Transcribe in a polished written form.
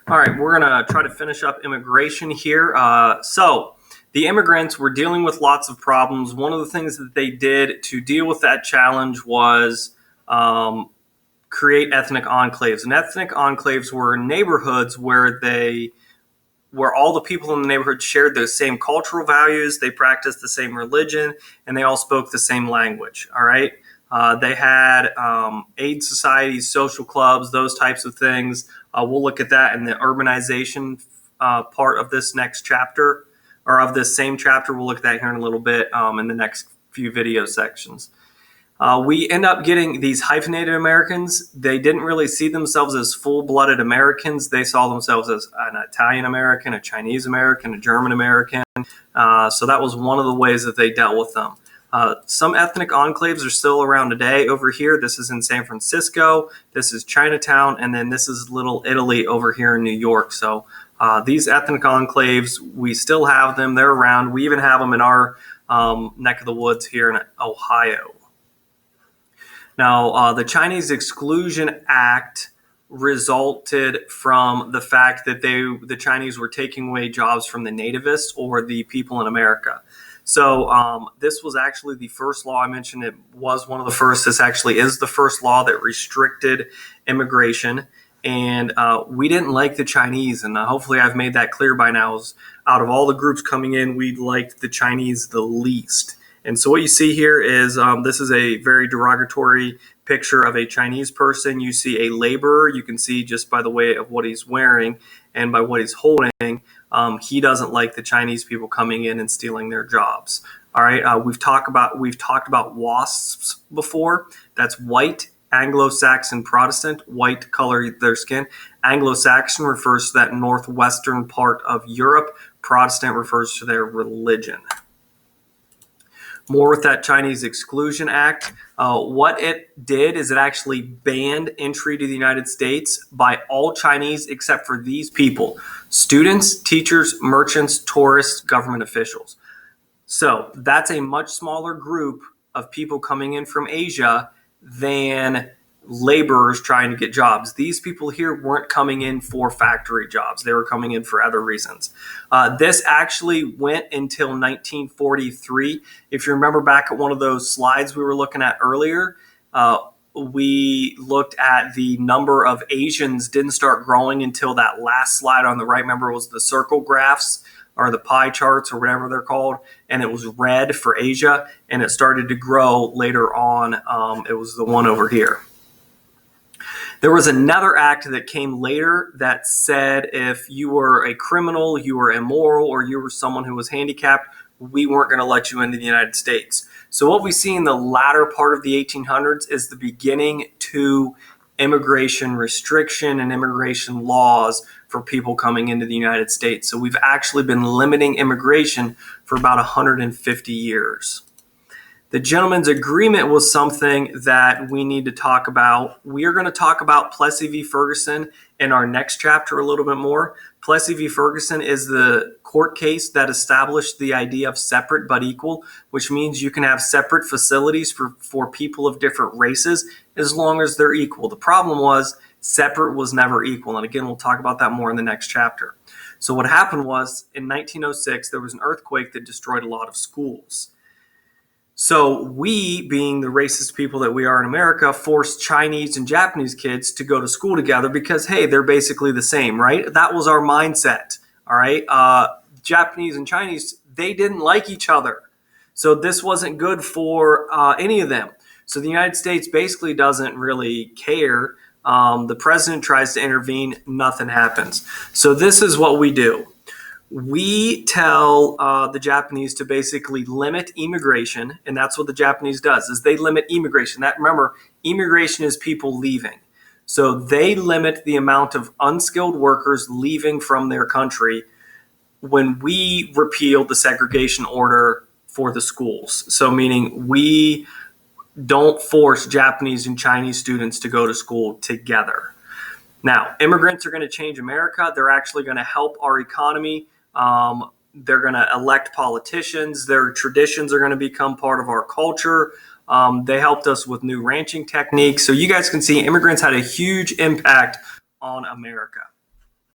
All right, we're going to try to finish up immigration here. So the immigrants were dealing with lots of problems. One of the things that they did to deal with that challenge was create ethnic enclaves. And ethnic enclaves were neighborhoods where all the people in the neighborhood shared the same cultural values, they practiced the same religion, and they all spoke the same language. All right. They had aid societies, social clubs, those types of things. We'll look at that in the urbanization part of this next chapter, or of this same chapter. We'll look at that here in a little bit in the next few video sections. We end up getting these hyphenated Americans. They didn't really see themselves as full-blooded Americans. They saw themselves as an Italian American, a Chinese American, a German American. So that was one of the ways that they dealt with them. Some ethnic enclaves are still around today. Over here, this is in San Francisco. This is Chinatown, and then this is Little Italy over here in New York. So these ethnic enclaves, we still have them. They're around. We even have them in our neck of the woods here in Ohio. Now, the Chinese Exclusion Act resulted from the fact that the Chinese were taking away jobs from the nativists or the people in America. So this was actually the first law I mentioned. It was one of the first. This actually is the first law that restricted immigration. And we didn't like the Chinese. And hopefully I've made that clear by now. Out of all the groups coming in, we liked the Chinese the least. And so what you see here is this is a very derogatory picture of a Chinese person. You see a laborer. You can see just by the way of what he's wearing and by what he's holding, he doesn't like the Chinese people coming in and stealing their jobs. All right, we've talked about WASPs before. That's white Anglo-Saxon Protestant. White color their skin. Anglo-Saxon refers to that northwestern part of Europe. Protestant refers to their religion. More with that Chinese Exclusion Act. What it did is it actually banned entry to the United States by all Chinese except for these people: students, teachers, merchants, tourists, government officials. So that's a much smaller group of people coming in from Asia than laborers trying to get jobs. These people here weren't coming in for factory jobs. They were coming in for other reasons. This actually went until 1943. If you remember back at one of those slides we were looking at earlier, we looked at the number of Asians didn't start growing until that last slide on the right. Remember, it was the circle graphs or the pie charts or whatever they're called, and it was red for Asia, and it started to grow later on. It was the one over here. There was another act that came later that said if you were a criminal, you were immoral, or you were someone who was handicapped, we weren't going to let you into the United States. So what we see in the latter part of the 1800s is the beginning to immigration restriction and immigration laws for people coming into the United States. So we've actually been limiting immigration for about 150 years. The gentleman's agreement was something that we need to talk about. We are going to talk about Plessy v. Ferguson in our next chapter a little bit more. Plessy v. Ferguson is the court case that established the idea of separate but equal, which means you can have separate facilities for people of different races as long as they're equal. The problem was separate was never equal. And again, we'll talk about that more in the next chapter. So what happened was in 1906, there was an earthquake that destroyed a lot of schools. So we, being the racist people that we are in America, forced Chinese and Japanese kids to go to school together because, hey, they're basically the same, right? That was our mindset, all right? Japanese and Chinese, they didn't like each other. So this wasn't good for any of them. So the United States basically doesn't really care. The president tries to intervene, nothing happens. So this is what we do. We tell the Japanese to basically limit immigration, and that's what the Japanese does, is they limit immigration. Remember, immigration is people leaving. So they limit the amount of unskilled workers leaving from their country when we repeal the segregation order for the schools. So meaning we don't force Japanese and Chinese students to go to school together. Now, immigrants are going to change America. They're actually going to help our economy. They're going to elect politicians. Their traditions are going to become part of our culture. They helped us with new ranching techniques. So you guys can see immigrants had a huge impact on America.